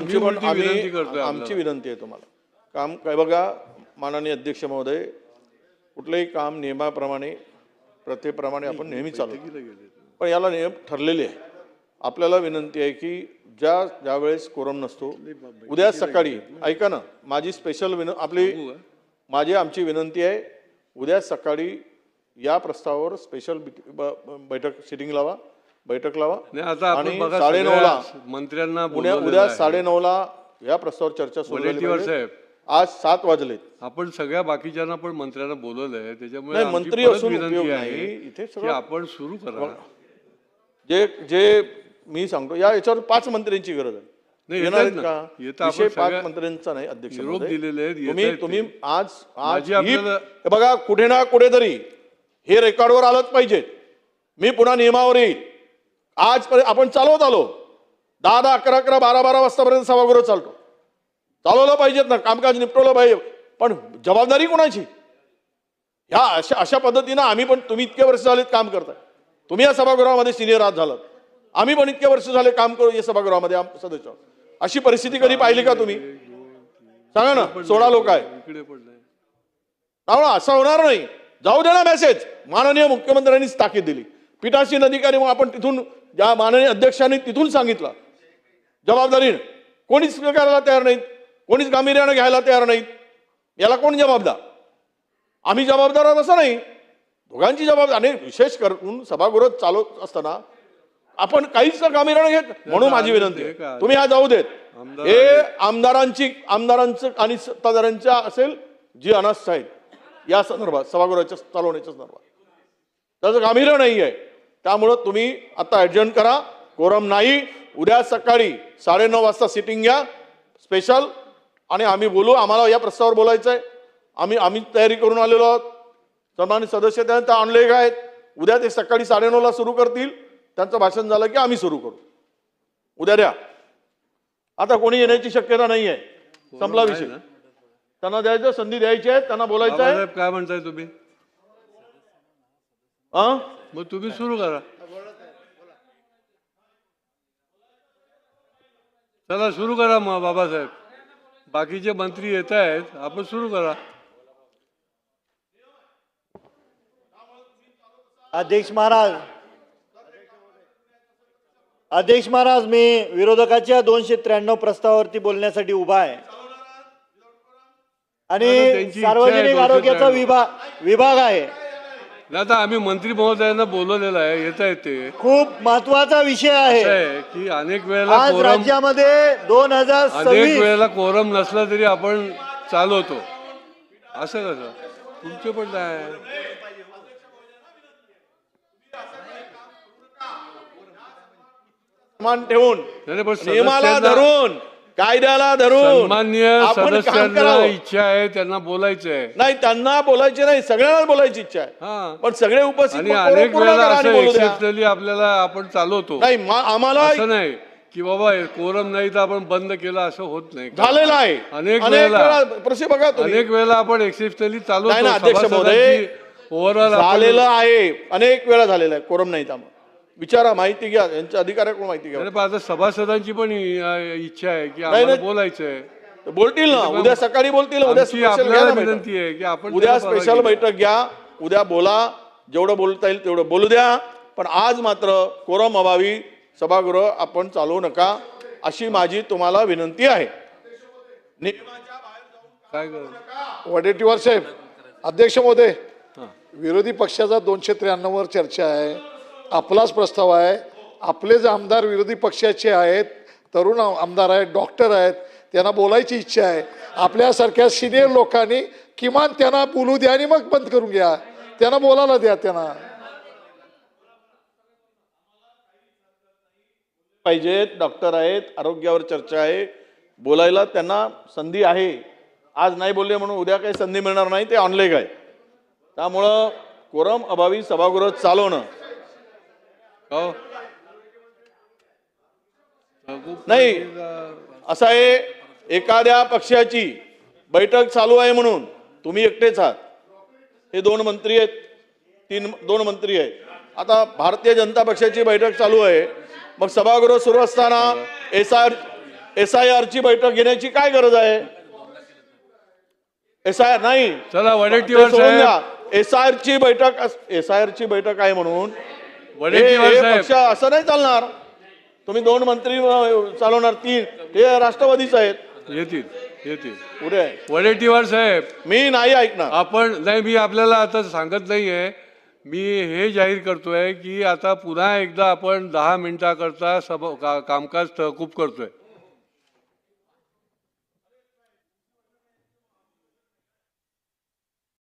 आमची विनंती आहे तुम्हाला काम काय बघा माननीय अध्यक्ष महोदय, कुठलेही काम नियमाप्रमाणे प्रथेप्रमाणे आपण नेहमी चालवतो, पण याला नियम ठरलेले आहे. आपल्याला विनंती आहे की ज्यावेळेस कोरम नसतो उद्या सकाळी, ऐका ना माझी स्पेशल आमची विनंती आहे, उद्या सकाळी या प्रस्तावावर स्पेशल बैठक सिटिंग लावा, बैठक लावा आणि 9:30ला मंत्र्यांना उद्या 9:30ला या प्रस्तावावर चर्चा सुरू झाली. आज 7 वाजले. आपण सगळ्या बाकीच्यांना पण मंत्र्यांना बोलवलंय, त्याच्यामुळे मंत्री असून उपयोग नाही. इथे सगळं आपण सुरू करा. जे मी सांगतो याच्यावर 5 मंत्र्यांची गरज आहे. येणार का? 5 मंत्र्यांचा नाही अध्यक्ष तुम्ही आज बघा कुठे ना कुठेतरी हे रेकॉर्डवर आलंच पाहिजे. मी पुन्हा नियमावर येईल. आज आपण चालवत आलो 10, 11, 12 वाजतापर्यंत सभागृह चालवलं पाहिजेत ना, कामकाज निपटवलं पाहिजे, पण जबाबदारी कोणाची? ह्या अशा पद्धतीनं आम्ही पण, तुम्ही इतके वर्ष झालेत काम करताय, तुम्ही या सभागृहामध्ये सिनियर आहात झालात, आम्ही पण इतके वर्ष झाले काम करू या सभागृहामध्ये सदस्य. अशी परिस्थिती कधी पाहिली का तुम्ही? सांगा ना. 16 लोक आहे, असं होणार नाही. जाऊ दे ना मेसेज. माननीय मुख्यमंत्र्यांनीच ताकीद दिली, पीठासीन अधिकारी मग आपण तिथून ज्या माननीय अध्यक्षांनी तिथून सांगितलं जबाबदारीने. कोणीच स्वीकारायला तयार नाहीत, कोणीच गांभीर्यानं घ्यायला तयार नाहीत. याला कोण जबाबदार? आम्ही जबाबदार आहोत असं नाही, दोघांची जबाबदारी. आणि विशेष करून सभागृह चालवत असताना आपण काहीच गांभीर्यानं घेत. म्हणून माझी विनंती आहे तुम्ही हा जाऊ देत. हे आमदारांचं आणि सत्ताधाऱ्यांच्या असेल जी अनास्था आहेत या संदर्भात, सभागृहाच्या चालवण्याच्या संदर्भात त्याचं गांभीर्य नाही आहे. त्यामुळं तुम्ही आता ऍडजस्ट करा. कोरम नाही. उद्या सकाळी 9:30 वाजता सिटिंग घ्या स्पेशल, आणि आम्ही बोलू. आम्हाला या प्रस्तावावर बोलायचं आहे. आम्ही तयारी करून आलेलो आहोत. सन्मानित सदस्य त्या ऑनलाईन आहेत. उद्या ते सकाळी 9:30ला सुरू करतील. त्यांचं भाषण झालं की आम्ही सुरू करू. उद्या द्या. आता कोणी येण्याची शक्यता नाही आहे. संपला विषय. त्यांना द्यायचं, संधी द्यायची आहे, त्यांना बोलायचं आहे. काय म्हणताय तुम्ही? मग तुम्ही सुरू करा. चला सुरू करा मग बाबासाहेब. बाकीचे मंत्री येत आहेत, आपण सुरू करा. अध्यक्ष महाराज, मी विरोधकाच्या 293 प्रस्तावावरती बोलण्यासाठी उभा आहे. आणि सार्वजनिक आरोग्याचा विभाग आहे. आता आम्ही मंत्री महोदयांना बोलवलेलं आहे, येत आहेत ते. खूप महत्वाचा विषय आहे की अनेक वेळेला आज राज्यामध्ये 2026 वेळेला कोरम नसला तरी आपण चालवतो. असं कसं? तुमचे पण काय मान ठेवून, नियमाला धरून, कायद्याला धरून मान्य सदस्यांना इच्छा आहे त्यांना बोलायचं आहे. नाही, त्यांना बोलायचे नाही, सगळ्यांना बोलायची इच्छा आहे. पण सगळे उपस्थित आणि अनेक वेळेला आपल्याला आपण चालवतो. नाही, आम्हाला असं नाही की बाबा कोरम नाही तर आपण बंद केलं, असं होत नाही. झालेलं आहे अनेक वेळेला. प्रश्न बघा, अनेक वेळेला आपण एक्सेप्शनली चालवतो. अध्यक्ष महोदय, ओव्हरऑल झालेलं आहे, अनेक वेळा झालेलं आहे. कोरम नाही त्यामुळे विचारा, माहिती घ्या, यांच्या अधिकाऱ्याकडून माहिती घ्या. आता सभासदांची पण इच्छा आहे की आम्हाला बोलायचंय. बोलतील ना, उद्या सकाळी बोलतील. उद्या विनंती आहे की आपण उद्या स्पेशल बैठक घ्या, उद्या बोला, जेवढं बोलता येईल तेवढं बोलू द्या. पण आज मात्र कोरम अभावी सभागृह आपण चालवू नका, अशी माझी तुम्हाला विनंती आहे. वडेट्टीवार साहेब, अध्यक्ष महोदय, विरोधी पक्षाचा 293 वर चर्चा आहे. आपलाच प्रस्ताव आहे. आपले जे आमदार विरोधी पक्षाचे आहेत, तरुण आमदार आहेत, डॉक्टर आहेत, त्यांना बोलायची इच्छा आहे. आपल्यासारख्या सिनियर लोकांनी किमान त्यांना बोलू द्या आणि मग बंद करून घ्या. त्यांना बोलायला द्या. त्यांना पाहिजेत, डॉक्टर आहेत, आरोग्यावर चर्चा आहे, बोलायला त्यांना संधी आहे. आज नाही बोलले म्हणून उद्या काही संधी मिळणार नाही, ते ऑनलाईन आहे. त्यामुळं कोरम अभावी सभागृह चालवणं नाही. असं आहे, एखाद्या पक्षाची बैठक चालू आहे म्हणून तुम्ही एकटेच आहात. हे 2 मंत्री आहेत, 2 मंत्री आहेत. आता भारतीय जनता पक्षाची बैठक चालू आहे, मग सभागृह सुरू असताना SIR ची बैठक घेण्याची काय गरज आहे? SIR नाही, चला ते वडेट्टीवार सोडून साहेब, द्या. SIR ची बैठक आहे म्हणून वडेट्टीवार हे साहेब, पक्ष असं नाही चालणार. तुम्ही 2 मंत्री चालवणार, 3 ते राष्ट्रवादीच आहेत. येतील येतील. पुढे वडेट्टीवार साहेब, मी नाही ऐकणार. आपण नाही, मी आपल्याला आता सांगत नाहीये, मी हे जाहीर करतोय की आता पुन्हा एकदा आपण 10 मिनिटाकरता कामकाज तहकूब करतोय.